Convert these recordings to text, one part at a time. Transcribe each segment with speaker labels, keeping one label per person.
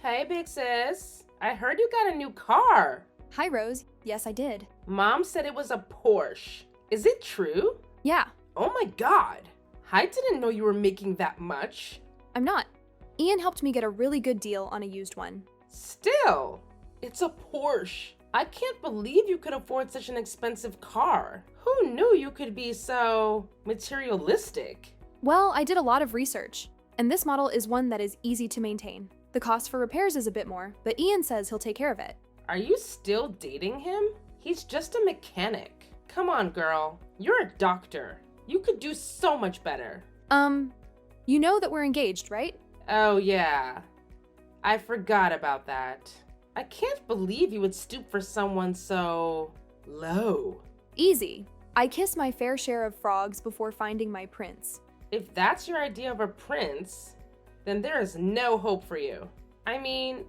Speaker 1: Hey, big sis. I heard you got a new car.
Speaker 2: Hi, Rose. Yes, I did.
Speaker 1: Mom said it was a Porsche. Is it true?
Speaker 2: Yeah,
Speaker 1: Oh my god. I didn't know you were making that much.
Speaker 2: I'm not. Ian helped me get a really good deal on a used one.
Speaker 1: Still, it's a Porsche. I can't believe you could afford such an expensive car. Who knew you could be so materialistic?
Speaker 2: Well, I did a lot of research, and this model is one that is easy to maintain. The cost for repairs is a bit more, but Ian says he'll take care of it.
Speaker 1: Are you still dating him? He's just a mechanic. Come on, girl. You're a doctor. You could do so much better.
Speaker 2: You know that we're engaged, right?
Speaker 1: Oh, yeah. I forgot about that. I can't believe you would stoop for someone so low.
Speaker 2: Easy. I kiss my fair share of frogs before finding my prince.
Speaker 1: If that's your idea of a prince, then there is no hope for you. I mean,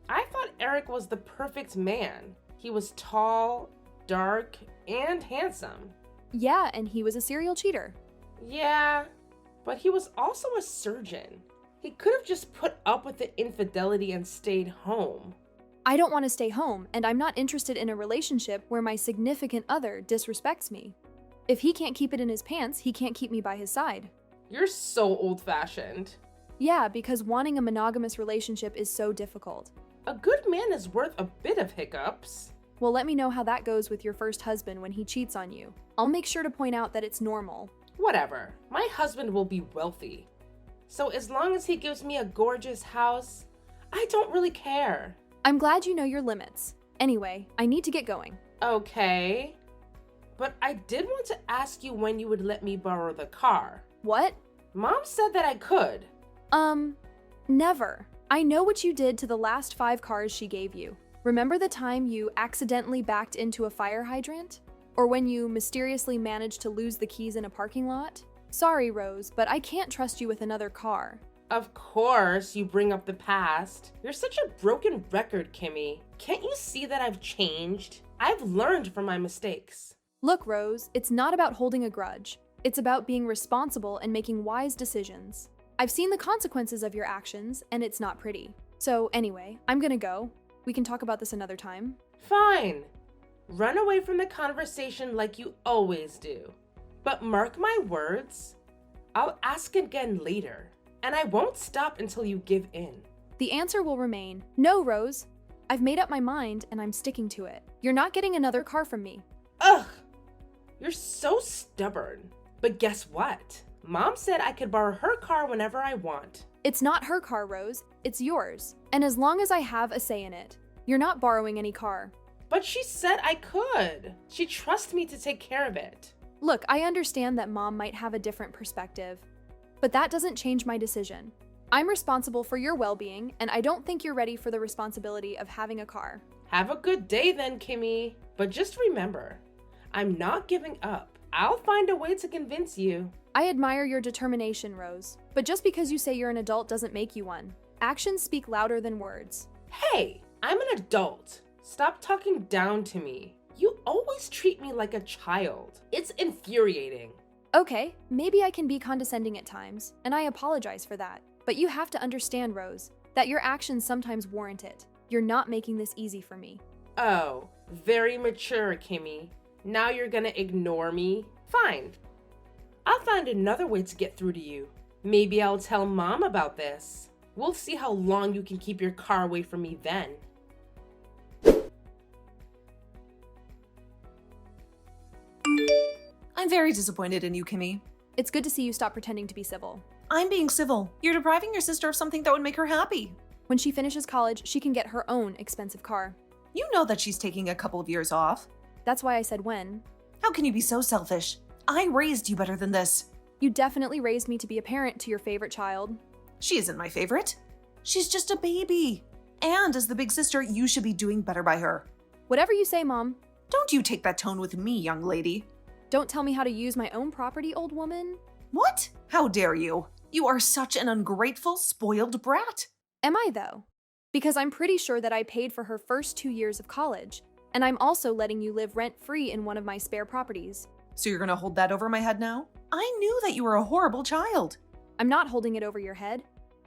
Speaker 1: I thought Eric was the perfect man. He was tall, dark, and handsome.
Speaker 2: Yeah, and he was a serial cheater.
Speaker 1: Yeah, but he was also a surgeon. He could have just put up with the infidelity and stayed home.
Speaker 2: I don't want to stay home, and I'm not interested in a relationship where my significant other disrespects me. If he can't keep it in his pants, he can't keep me by his side.
Speaker 1: You're so old-fashioned.
Speaker 2: Yeah, because wanting a monogamous relationship is so difficult.
Speaker 1: A good man is worth a bit of hiccups.
Speaker 2: Well, let me know how that goes with your first husband when he cheats on you. I'll make sure to point out that it's normal.
Speaker 1: Whatever. My husband will be wealthy. So as long as he gives me a gorgeous house, I don't really care.
Speaker 2: I'm glad you know your limits. Anyway, I need to get going.
Speaker 1: Okay. But I did want to ask you when you would let me borrow the car.
Speaker 2: What?
Speaker 1: Mom said that I could.
Speaker 2: Never. I know what you did to the last 5 cars she gave you. Remember the time you accidentally backed into a fire hydrant? Or when you mysteriously managed to lose the keys in a parking lot? Sorry, Rose, but I can't trust you with another car.
Speaker 1: Of course, you bring up the past. You're such a broken record, Kimmy. Can't you see that I've changed? I've learned from my mistakes.
Speaker 2: Look, Rose, it's not about holding a grudge. It's about being responsible and making wise decisions. I've seen the consequences of your actions, and it's not pretty. So anyway, I'm gonna go. We can talk about this another time.
Speaker 1: Fine. Run away from the conversation like you always do. But mark my words, I'll ask again later, and I won't stop until you give in.
Speaker 2: The answer will remain, no, Rose. I've made up my mind, and I'm sticking to it. You're not getting another car from me.
Speaker 1: Ugh! You're so stubborn. But guess what? Mom said I could borrow her car whenever I want.
Speaker 2: It's not her car, Rose. It's yours. And as long as I have a say in it, you're not borrowing any car.
Speaker 1: But she said I could. She trusts me to take care of it.
Speaker 2: Look, I understand that Mom might have a different perspective, but that doesn't change my decision. I'm responsible for your well-being, and I don't think you're ready for the responsibility of having a car.
Speaker 1: Have a good day then, Kimmy. But just remember, I'm not giving up. I'll find a way to convince you.
Speaker 2: I admire your determination, Rose, but just because you say you're an adult doesn't make you one. Actions speak louder than words.
Speaker 1: Hey, I'm an adult. Stop talking down to me. You always treat me like a child. It's infuriating.
Speaker 2: Okay, maybe I can be condescending at times, and I apologize for that. But you have to understand, Rose, that your actions sometimes warrant it. You're not making this easy for me.
Speaker 1: Oh, very mature, Kimmy. Now you're gonna ignore me? Fine. I'll find another way to get through to you. Maybe I'll tell Mom about this. We'll see how long you can keep your car away from me then.
Speaker 3: I'm very disappointed in you, Kimmy.
Speaker 2: It's good to see you stop pretending to be civil.
Speaker 3: I'm being civil. You're depriving your sister of something that would make her happy.
Speaker 2: When she finishes college, she can get her own expensive car.
Speaker 3: You know that she's taking a couple of years off.
Speaker 2: That's why I said when.
Speaker 3: How can you be so selfish? I raised you better than this.
Speaker 2: You definitely raised me to be a parent to your favorite child.
Speaker 3: She isn't my favorite. She's just a baby. And as the big sister, you should be doing better by her.
Speaker 2: Whatever you say, Mom.
Speaker 3: Don't you take that tone with me, young lady.
Speaker 2: Don't tell me how to use my own property, old woman.
Speaker 3: What? How dare you? You are such an ungrateful, spoiled brat.
Speaker 2: Am I, though? Because I'm pretty sure that I paid for her first 2 years of college, and I'm also letting you live rent-free in one of my spare properties.
Speaker 3: So you're gonna hold that over my head now? I knew that you were a horrible child.
Speaker 2: I'm not holding it over your head.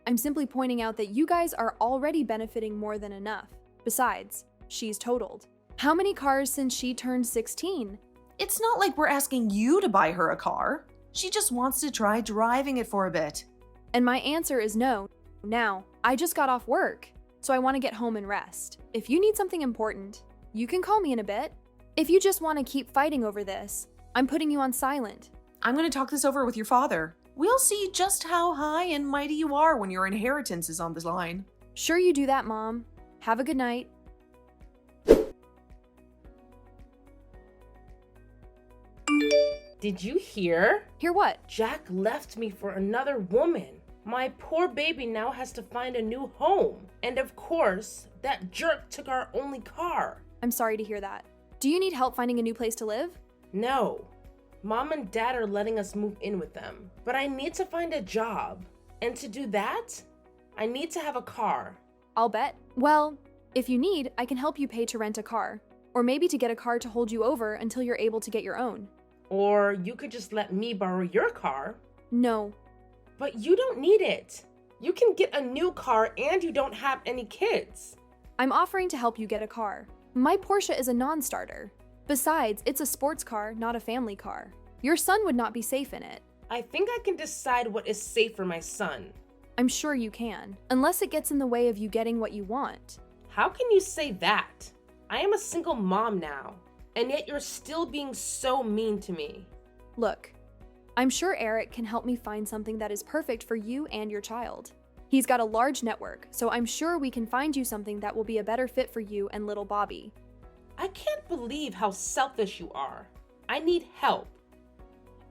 Speaker 2: I'm simply pointing out that you guys are already benefiting more than enough. Besides, she's totaled. How many cars since she turned 16?
Speaker 3: It's not like we're asking you to buy her a car. She just wants to try driving it for a bit.
Speaker 2: And my answer is no. Now, I just got off work, so I want to get home and rest. If you need something important, you can call me in a bit. If you just want to keep fighting over this, I'm putting you on silent.
Speaker 3: I'm going to talk this over with your father. We'll see just how high and mighty you are when your inheritance is on the line.
Speaker 2: Sure you do that, Mom. Have a good night.
Speaker 1: Did you hear?
Speaker 2: Hear what?
Speaker 1: Jack left me for another woman. My poor baby now has to find a new home. And of course, that jerk took our only car.
Speaker 2: I'm sorry to hear that. Do you need help finding a new place to live?
Speaker 1: No. Mom and Dad are letting us move in with them. But I need to find a job. And to do that, I need to have a car.
Speaker 2: I'll bet. Well, if you need, I can help you pay to rent a car. Or maybe to get a car to hold you over until you're able to get your own.
Speaker 1: Or you could just let me borrow your car.
Speaker 2: No.
Speaker 1: But you don't need it. You can get a new car and you don't have any kids.
Speaker 2: I'm offering to help you get a car. My Porsche is a non-starter. Besides, it's a sports car, not a family car. Your son would not be safe in it.
Speaker 1: I think I can decide what is safe for my son.
Speaker 2: I'm sure you can, unless it gets in the way of you getting what you want.
Speaker 1: How can you say that? I am a single mom now, and yet you're still being so mean to me.
Speaker 2: Look, I'm sure Eric can help me find something that is perfect for you and your child. He's got a large network, so I'm sure we can find you something that will be a better fit for you and little Bobby.
Speaker 1: I can't believe how selfish you are. I need help.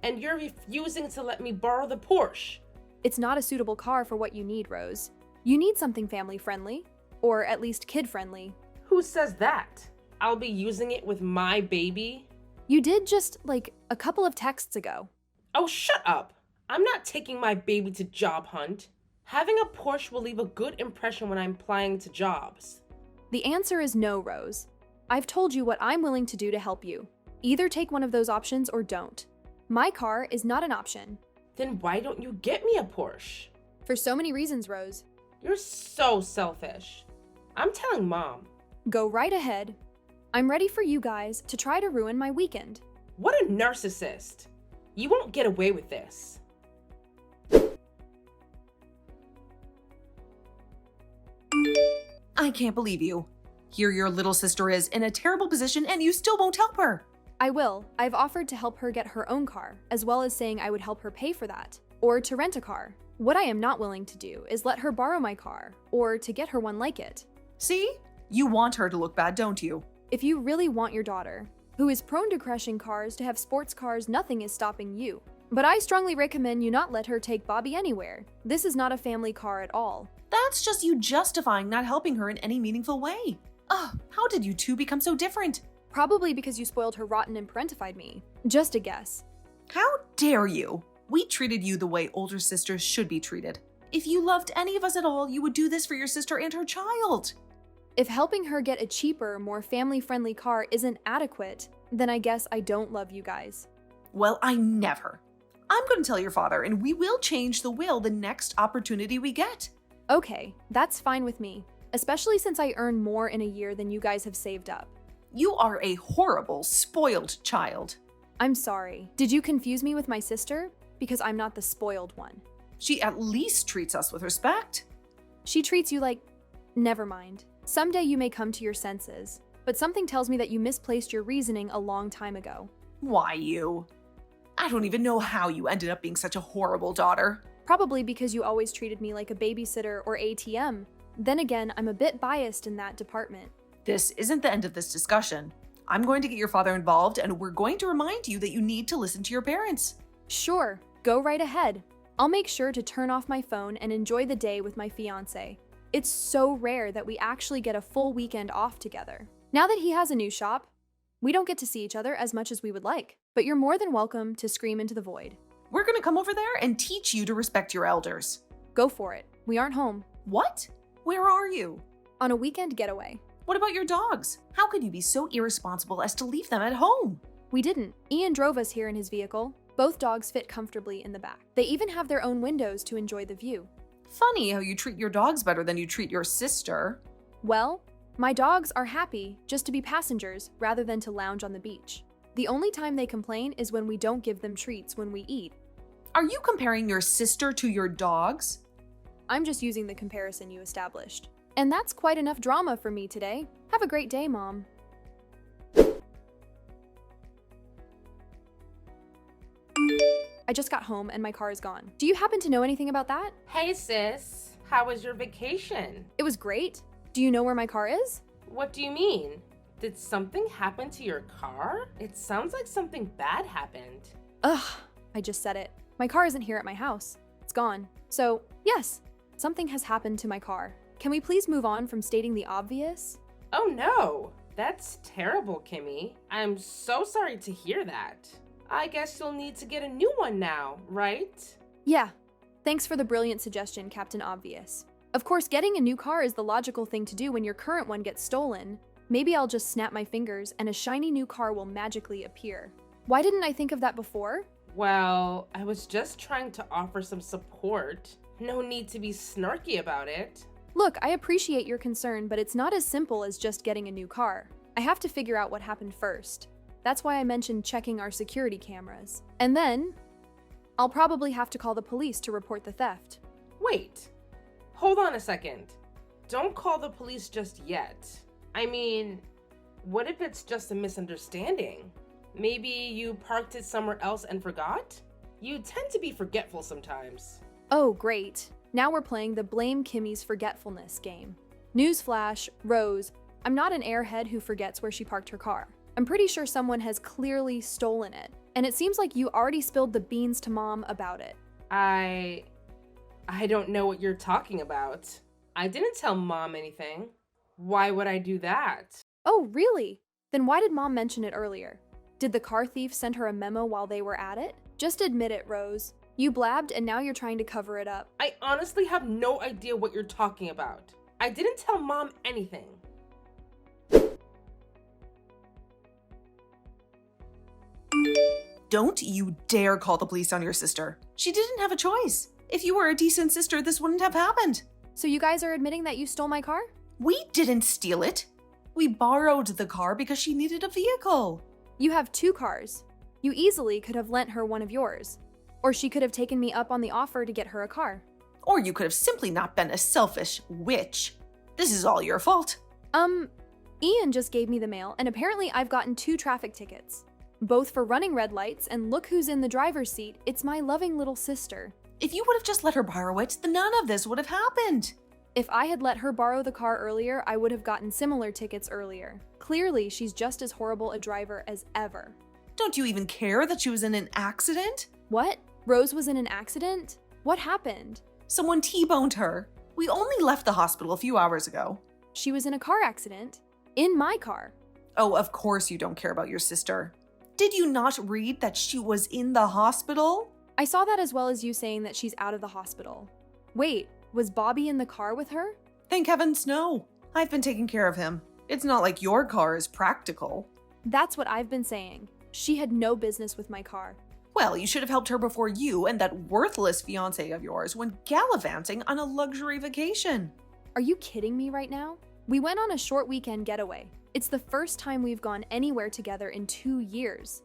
Speaker 1: And you're refusing to let me borrow the Porsche.
Speaker 2: It's not a suitable car for what you need, Rose. You need something family-friendly, or at least kid-friendly.
Speaker 1: Who says that? I'll be using it with my baby?
Speaker 2: You did just, like, a couple of texts ago.
Speaker 1: Oh, shut up. I'm not taking my baby to job hunt. Having a Porsche will leave a good impression when I'm applying to jobs.
Speaker 2: The answer is no, Rose. I've told you what I'm willing to do to help you. Either take one of those options or don't. My car is not an option.
Speaker 1: Then why don't you get me a Porsche?
Speaker 2: For so many reasons, Rose.
Speaker 1: You're so selfish. I'm telling Mom.
Speaker 2: Go right ahead. I'm ready for you guys to try to ruin my weekend.
Speaker 1: What a narcissist. You won't get away with this.
Speaker 3: I can't believe you. Here your little sister is in a terrible position and you still won't help her.
Speaker 2: I will. I've offered to help her get her own car, as well as saying I would help her pay for that, or to rent a car. What I am not willing to do is let her borrow my car, or to get her one like it.
Speaker 3: See? You want her to look bad, don't you?
Speaker 2: If you really want your daughter, who is prone to crashing cars, to have sports cars, nothing is stopping you. But I strongly recommend you not let her take Bobby anywhere. This is not a family car at all.
Speaker 3: That's just you justifying not helping her in any meaningful way. Ugh, how did you two become so different?
Speaker 2: Probably because you spoiled her rotten and parentified me. Just a guess.
Speaker 3: How dare you? We treated you the way older sisters should be treated. If you loved any of us at all, you would do this for your sister and her child.
Speaker 2: If helping her get a cheaper, more family-friendly car isn't adequate, then I guess I don't love you guys.
Speaker 3: Well, I never. I'm going to tell your father, and we will change the will the next opportunity we get.
Speaker 2: Okay, that's fine with me, especially since I earn more in a year than you guys have saved up.
Speaker 3: You are a horrible, spoiled child.
Speaker 2: I'm sorry. Did you confuse me with my sister? Because I'm not the spoiled one.
Speaker 3: She at least treats us with respect.
Speaker 2: She treats you like... Never mind. Someday you may come to your senses, but something tells me that you misplaced your reasoning a long time ago.
Speaker 3: Why you? I don't even know how you ended up being such a horrible daughter.
Speaker 2: Probably because you always treated me like a babysitter or ATM. Then again, I'm a bit biased in that department.
Speaker 3: This isn't the end of this discussion. I'm going to get your father involved, and we're going to remind you that you need to listen to your parents.
Speaker 2: Sure, go right ahead. I'll make sure to turn off my phone and enjoy the day with my fiancé. It's so rare that we actually get a full weekend off together. Now that he has a new shop, we don't get to see each other as much as we would like, but you're more than welcome to scream into the void.
Speaker 3: We're going to come over there and teach you to respect your elders.
Speaker 2: Go for it. We aren't home.
Speaker 3: What? Where are you?
Speaker 2: On a weekend getaway.
Speaker 3: What about your dogs? How could you be so irresponsible as to leave them at home?
Speaker 2: We didn't. Ian drove us here in his vehicle. Both dogs fit comfortably in the back. They even have their own windows to enjoy the view.
Speaker 3: Funny how you treat your dogs better than you treat your sister.
Speaker 2: Well, my dogs are happy just to be passengers rather than to lounge on the beach. The only time they complain is when we don't give them treats when we eat.
Speaker 3: Are you comparing your sister to your dogs?
Speaker 2: I'm just using the comparison you established. And that's quite enough drama for me today. Have a great day, Mom. I just got home and my car is gone. Do you happen to know anything about that?
Speaker 1: Hey sis, how was your vacation?
Speaker 2: It was great. Do you know where my car is?
Speaker 1: What do you mean? Did something happen to your car? It sounds like something bad happened.
Speaker 2: Ugh, I just said it. My car isn't here at my house. It's gone. So, yes, something has happened to my car. Can we please move on from stating the obvious?
Speaker 1: Oh no, that's terrible, Kimmy. I'm so sorry to hear that. I guess you'll need to get a new one now, right?
Speaker 2: Yeah. Thanks for the brilliant suggestion, Captain Obvious. Of course, getting a new car is the logical thing to do when your current one gets stolen. Maybe I'll just snap my fingers and a shiny new car will magically appear. Why didn't I think of that before?
Speaker 1: Well, I was just trying to offer some support. No need to be snarky about it.
Speaker 2: Look, I appreciate your concern, but it's not as simple as just getting a new car. I have to figure out what happened first. That's why I mentioned checking our security cameras. And then, I'll probably have to call the police to report the theft.
Speaker 1: Wait, hold on a second. Don't call the police just yet. I mean, what if it's just a misunderstanding? Maybe you parked it somewhere else and forgot? You tend to be forgetful sometimes.
Speaker 2: Oh, great. Now we're playing the Blame Kimmy's Forgetfulness game. Newsflash, Rose, I'm not an airhead who forgets where she parked her car. I'm pretty sure someone has clearly stolen it, and it seems like you already spilled the beans to Mom about it.
Speaker 1: I don't know what you're talking about. I didn't tell Mom anything. Why would I do that?
Speaker 2: Oh, really? Then why did Mom mention it earlier? Did the car thief send her a memo while they were at it? Just admit it, Rose. You blabbed and now you're trying to cover it up.
Speaker 1: I honestly have no idea what you're talking about. I didn't tell Mom anything.
Speaker 3: Don't you dare call the police on your sister. She didn't have a choice. If you were a decent sister, this wouldn't have happened.
Speaker 2: So you guys are admitting that you stole my car?
Speaker 3: We didn't steal it. We borrowed the car because she needed a vehicle.
Speaker 2: You have 2 cars. You easily could have lent her one of yours. Or she could have taken me up on the offer to get her a car.
Speaker 3: Or you could have simply not been a selfish witch. This is all your fault.
Speaker 2: Ian just gave me the mail, and apparently I've gotten 2 traffic tickets. Both for running red lights, and look who's in the driver's seat. It's my loving little sister.
Speaker 3: If you would have just let her borrow it, then none of this would have happened.
Speaker 2: If I had let her borrow the car earlier, I would have gotten similar tickets earlier. Clearly, she's just as horrible a driver as ever.
Speaker 3: Don't you even care that she was in an accident?
Speaker 2: What? Rose was in an accident? What happened?
Speaker 3: Someone T-boned her. We only left the hospital a few hours ago.
Speaker 2: She was in a car accident. In my car.
Speaker 3: Oh, of course you don't care about your sister. Did you not read that she was in the hospital?
Speaker 2: I saw that as well as you saying that she's out of the hospital. Wait, was Bobby in the car with her?
Speaker 3: Thank heavens no. I've been taking care of him. It's not like your car is practical.
Speaker 2: That's what I've been saying. She had no business with my car.
Speaker 3: Well, you should have helped her before you and that worthless fiancé of yours went gallivanting on a luxury vacation.
Speaker 2: Are you kidding me right now? We went on a short weekend getaway. It's the first time we've gone anywhere together in 2 years.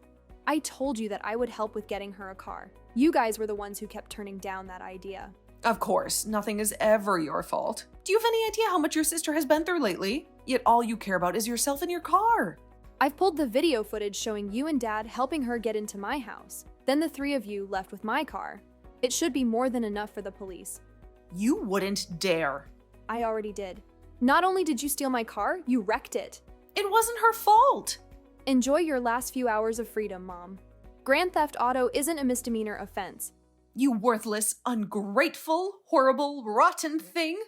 Speaker 2: I told you that I would help with getting her a car. You guys were the ones who kept turning down that idea.
Speaker 3: Of course, nothing is ever your fault. Do you have any idea how much your sister has been through lately? Yet all you care about is yourself and your car.
Speaker 2: I've pulled the video footage showing you and Dad helping her get into my house. Then the 3 of you left with my car. It should be more than enough for the police.
Speaker 3: You wouldn't dare.
Speaker 2: I already did. Not only did you steal my car, you wrecked it.
Speaker 3: It wasn't her fault.
Speaker 2: Enjoy your last few hours of freedom, Mom. Grand theft auto isn't a misdemeanor offense.
Speaker 3: You worthless, ungrateful, horrible, rotten thing.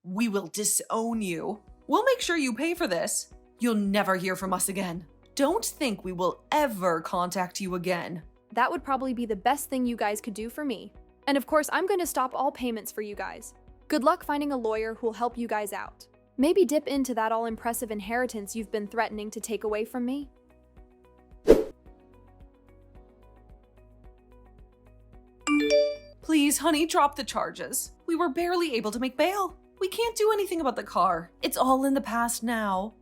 Speaker 3: We will disown you. We'll make sure you pay for this. You'll never hear from us again. Don't think we will ever contact you again.
Speaker 2: That would probably be the best thing you guys could do for me. And of course, I'm going to stop all payments for you guys. Good luck finding a lawyer who'll help you guys out. Maybe dip into that all-impressive inheritance you've been threatening to take away from me.
Speaker 3: Please honey, drop the charges. We were barely able to make bail. We can't do anything about the car. It's all in the past now.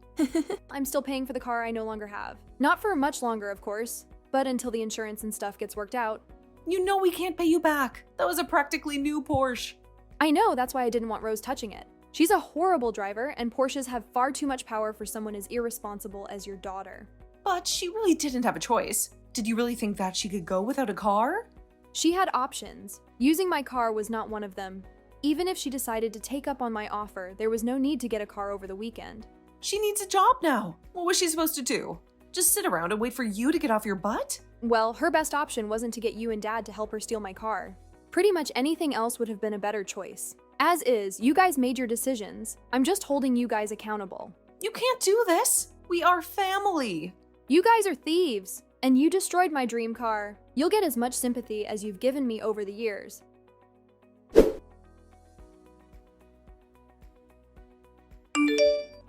Speaker 2: I'm still paying for the car I no longer have. Not for much longer, of course, but until the insurance and stuff gets worked out.
Speaker 3: You know we can't pay you back. That was a practically new Porsche.
Speaker 2: I know, that's why I didn't want Rose touching it. She's a horrible driver, and Porsches have far too much power for someone as irresponsible as your daughter.
Speaker 3: But she really didn't have a choice. Did you really think that she could go without a car?
Speaker 2: She had options. Using my car was not one of them. Even if she decided to take up on my offer, there was no need to get a car over the weekend.
Speaker 3: She needs a job now. What was she supposed to do? Just sit around and wait for you to get off your butt?
Speaker 2: Well, her best option wasn't to get you and Dad to help her steal my car. Pretty much anything else would have been a better choice. As is, you guys made your decisions. I'm just holding you guys accountable.
Speaker 3: You can't do this. We are family.
Speaker 2: You guys are thieves, and you destroyed my dream car. You'll get as much sympathy as you've given me over the years.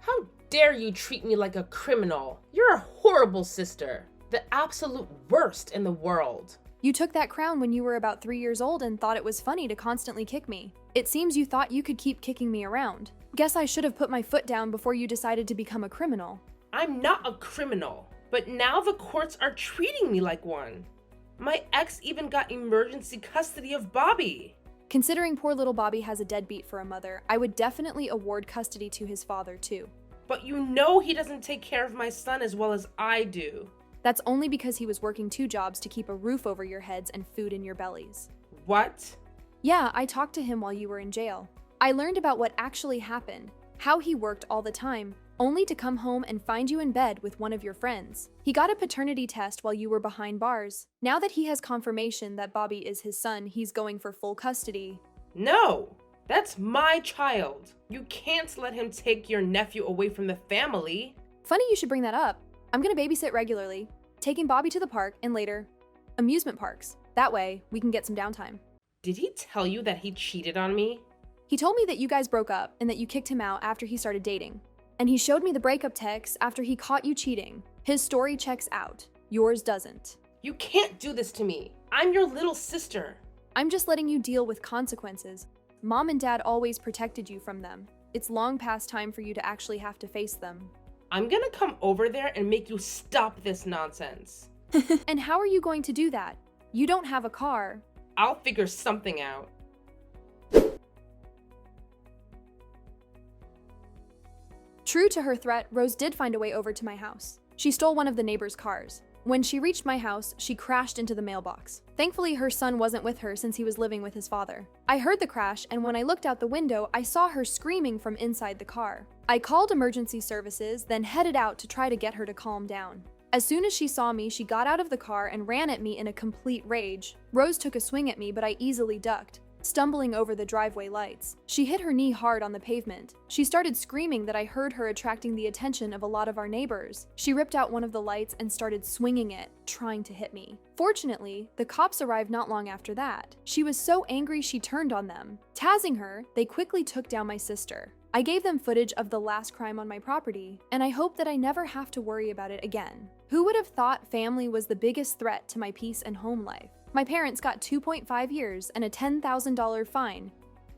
Speaker 1: How dare you treat me like a criminal? You're a horrible sister. The absolute worst in the world.
Speaker 2: You took that crown when you were about 3 years old and thought it was funny to constantly kick me. It seems you thought you could keep kicking me around. Guess I should have put my foot down before you decided to become a criminal.
Speaker 1: I'm not a criminal, but now the courts are treating me like one. My ex even got emergency custody of Bobby.
Speaker 2: Considering poor little Bobby has a deadbeat for a mother, I would definitely award custody to his father too.
Speaker 1: But you know he doesn't take care of my son as well as I do.
Speaker 2: That's only because he was working 2 jobs to keep a roof over your heads and food in your bellies.
Speaker 1: What?
Speaker 2: Yeah, I talked to him while you were in jail. I learned about what actually happened, how he worked all the time, only to come home and find you in bed with one of your friends. He got a paternity test while you were behind bars. Now that he has confirmation that Bobby is his son, he's going for full custody.
Speaker 1: No, that's my child. You can't let him take your nephew away from the family.
Speaker 2: Funny you should bring that up. I'm gonna babysit regularly, taking Bobby to the park and later, amusement parks. That way, we can get some downtime.
Speaker 1: Did he tell you that he cheated on me?
Speaker 2: He told me that you guys broke up and that you kicked him out after he started dating. And he showed me the breakup text after he caught you cheating. His story checks out. Yours doesn't.
Speaker 1: You can't do this to me. I'm your little sister.
Speaker 2: I'm just letting you deal with consequences. Mom and Dad always protected you from them. It's long past time for you to actually have to face them.
Speaker 1: I'm gonna come over there and make you stop this nonsense.
Speaker 2: And how are you going to do that? You don't have a car.
Speaker 1: I'll figure something out.
Speaker 2: True to her threat, Rose did find a way over to my house. She stole one of the neighbor's cars. When she reached my house, she crashed into the mailbox. Thankfully, her son wasn't with her since he was living with his father. I heard the crash, and when I looked out the window, I saw her screaming from inside the car. I called emergency services, then headed out to try to get her to calm down. As soon as she saw me, she got out of the car and ran at me in a complete rage. Rose took a swing at me, but I easily ducked, stumbling over the driveway lights. She hit her knee hard on the pavement. She started screaming that I heard her attracting the attention of a lot of our neighbors. She ripped out one of the lights and started swinging it, trying to hit me. Fortunately, the cops arrived not long after that. She was so angry she turned on them. Tazzing her, they quickly took down my sister. I gave them footage of the last crime on my property, and I hope that I never have to worry about it again. Who would have thought family was the biggest threat to my peace and home life? My parents got 2.5 years and a $10,000 fine,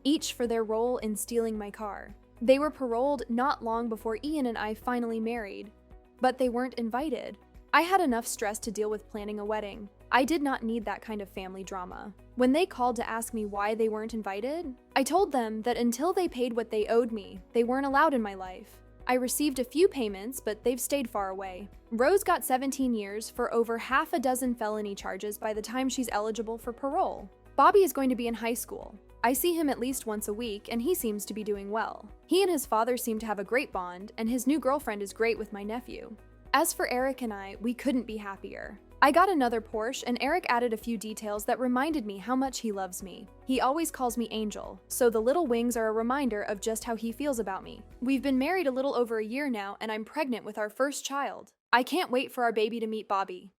Speaker 2: each for their role in stealing my car. They were paroled not long before Ian and I finally married, but they weren't invited. I had enough stress to deal with planning a wedding. I did not need that kind of family drama. When they called to ask me why they weren't invited, I told them that until they paid what they owed me, they weren't allowed in my life. I received a few payments, but they've stayed far away. Rose got 17 years for over half a dozen felony charges by the time she's eligible for parole. Bobby is going to be in high school. I see him at least once a week, and he seems to be doing well. He and his father seem to have a great bond, and his new girlfriend is great with my nephew. As for Eric and I, we couldn't be happier. I got another Porsche, and Eric added a few details that reminded me how much he loves me. He always calls me Angel, so the little wings are a reminder of just how he feels about me. We've been married a little over a year now, and I'm pregnant with our first child. I can't wait for our baby to meet Bobby.